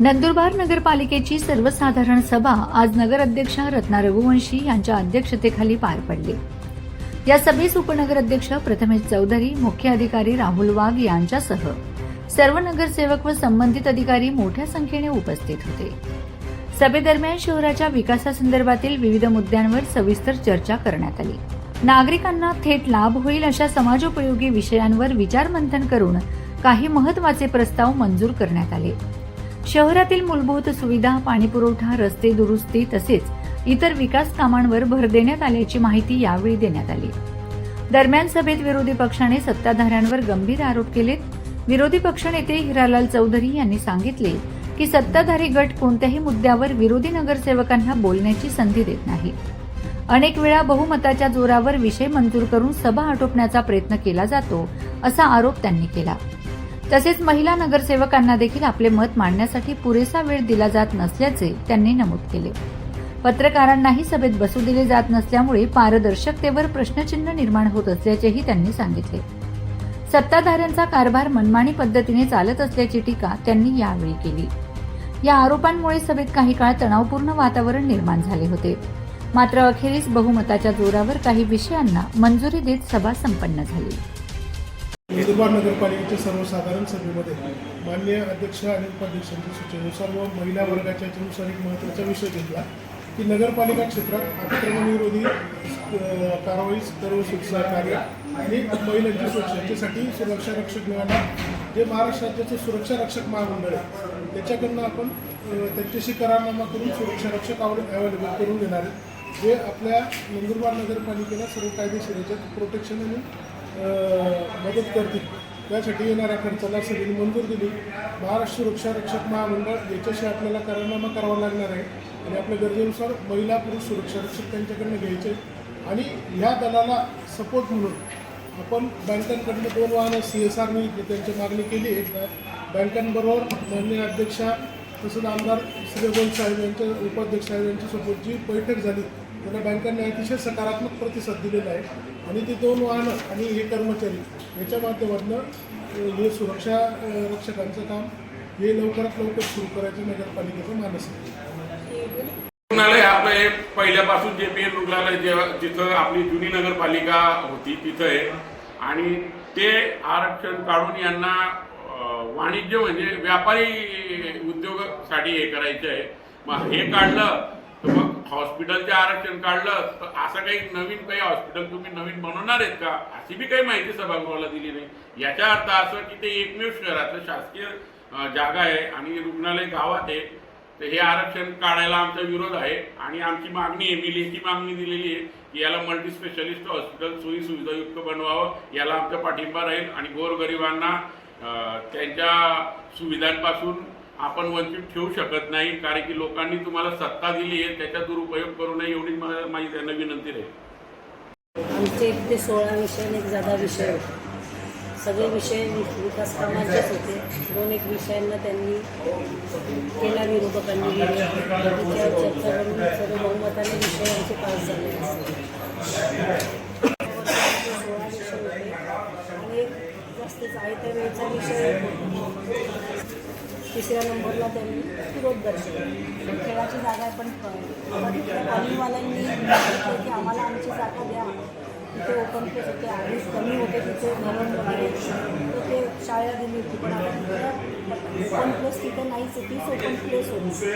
नंदुरबार नगरपालिकेची सर्वसाधारण सभा आज नगराध्यक्षा रत्ना रघुवंशी यांच्या अध्यक्षतेखाली पार पडली। या सभेस उपनगराध्यक्ष प्रथमेश चौधरी, मुख्य अधिकारी राहुल वाघ यांच्यासह सर्व नगरसेवक व संबंधित अधिकारी मोठ्या संख्येने उपस्थित होते। सभेदरम्यान शहराच्या विकासासंदर्भातील विविध मुद्द्यांवर सविस्तर चर्चा करण्यात आली। नागरिकांना थेट लाभ होईल अशा समाजोपयोगी विषयांवर विचारमंथन करून काही महत्त्वाचे प्रस्ताव मंजूर करण्यात आले। शहरातील मूलभूत सुविधा, पाणीपुरवठा, रस्ते दुरुस्ती तसेच इतर विकास कामांवर भर देण्यात आल्याची माहिती यावेळी देण्यात आली। दरम्यान सभेत विरोधी पक्षाने सत्ताधाऱ्यांवर गंभीर आरोप केलेत। विरोधी पक्षनेते हिरालाल चौधरी यांनी सांगितले की सत्ताधारी गट कोणत्याही मुद्द्यावर विरोधी नगरसेवकांना बोलण्याची संधी देत नाही। अनेक वेळा बहुमताच्या जोरावर विषय मंजूर करून सभा आटोपण्याचा प्रयत्न केला जातो, असा आरोप त्यांनी केला। तसेच महिला नगरसेवकांना देखील आपले मत मांडण्यासाठी पुरेसा वेळ दिला जात नसल्याचे त्यांनी नमूद केले। पत्रकारांनाही सभेत बसू दिले जात नसल्यामुळे पारदर्शकतेवर प्रश्नचिन्ह निर्माण होत असल्याचेही त्यांनी सांगितले। सत्ताधाऱ्यांचा कारभार मनमानी पद्धतीने चालत असल्याची टीका त्यांनी यावेळी केली। या आरोपांमुळे सभेत काही काळ तणावपूर्ण वातावरण निर्माण झाले होते। मात्र अखेरीस बहुमताच्या जोरावर काही विषयांना मंजुरी देत सभा संपन्न झाली। नंदुरबार नगरपालिकेच्या सर्वसाधारण सभेमध्ये माननीय अध्यक्ष आणि उपाध्यक्षांच्या सूचनेनुसार व महिला वर्गाच्या याच्यानुसार एक महत्त्वाचा विषय घेतला की नगरपालिका क्षेत्रात अतिक्रमणविरोधी कारवाई, सर्व सहकार्य आणि महिलांची सुरक्षेसाठी सुरक्षा रक्षक मिळाला। जे महाराष्ट्र राज्याचे सुरक्षा रक्षक महामंडळ आहे त्याच्याकडनं आपण त्यांच्याशी करारनामा करून सुरक्षा रक्षक अवेलेबल करून देणार आहे, जे आपल्या नंदुरबार नगरपालिकेला सर्व कायदेशीर याच्यात प्रोटेक्शन आणि मदत करतील। त्यासाठी येणाऱ्या खर्चाला सभेने मंजूर दिली। महाराष्ट्र सुरक्षा रक्षक महामंडळ याच्याशी आपल्याला करारनामा करावा लागणार आहे आणि आपल्या गरजेनुसार महिला पुरुष सुरक्षा रक्षक त्यांच्याकडनं घ्यायचे आणि ह्या दलाला सपोर्ट म्हणून आपण बँकांकडनं 2 वाहनं CSRनी त्यांची मागणी केली आहे। बँकांबरोबर माननीय अध्यक्षा तसंच आमदार श्री गोल साहेब यांच्या उपाध्यक्ष साहेब यांच्या सोबत जी बैठक झाली त्याला बँकांनी अतिशय सकारात्मक प्रतिसाद दिलेला आहे आणि ते 2 वाहनं आणि हे कर्मचारी याच्या माध्यमातून हे सुरक्षा रक्षकांचं काम हे लवकरात लवकर सुरू करायचं नगरपालिकेचं मानस आहे। रुग्णालय आपलं पहिल्यापासून JPN रुग्णालय जिथं आपली जुनी नगरपालिका होती तिथं आहे आणि ते आरक्षण काढून यांना वाणिज्य म्हणजे व्यापारी उद्योगासाठी हे करायचं आहे। मग हे काढलं तर मग हॉस्पिटलचे आरक्षण काढलं तर असं काही नवीन काही हॉस्पिटल तुम्ही नवीन बनवणार आहेत का, अशी बी काही माहिती सभागृहाला दिली नाही। याचा अर्थ असं की ते एकमेव शहरातलं शासकीय जागा आहे आणि रुग्णालय गावात आहे, तर हे आरक्षण काढायला आमचा विरोध आहे आणि आमची मागणी आहे, मी लेखी मागणी दिलेली आहे की याला मल्टी स्पेशालिस्ट हॉस्पिटल सोयी सुविधायुक्त बनवावं, याला आमचा पाठिंबा राहील आणि गोरगरिबांना त्यांच्या सुविधांपासून आपण वंचित ठेवू शकत नाही, कारण की लोकांनी तुम्हाला सत्ता दिली आहे त्याचा दुरुपयोग करू नये एवढी माझी त्यांना विनंती राहील। आमचे 1 ते 16 विषय आणि एक जादा विषय होते। सगळे विषय विकास कामाचेच होते। 2-1 विषयांना त्यांनी केला विरोधकांनी त्याच्यावर चर्चा करून सर्व बहुमताने विषय आमचे पास झाले। 16 विषय होते आणि एक जास्तीच आहे त्या वेळचा विषय 3ऱ्या नंबरला त्यांनी विरोध दर्शवला। खेळाची जागा पण तिथल्या कॉलनीवाल्यांनी सांगितलं की आम्हाला आमची जागा द्या, तिथे ओपन प्लेस होते, आधीच कमी होते तिथे घरून वगैरे, तर ते शाळेला दिली होती पण आता तिथं ओपन प्लेस तिथे नाहीच, तीच ओपन प्लेस होती ती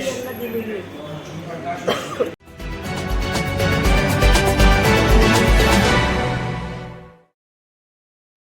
यांना दिलेली होती।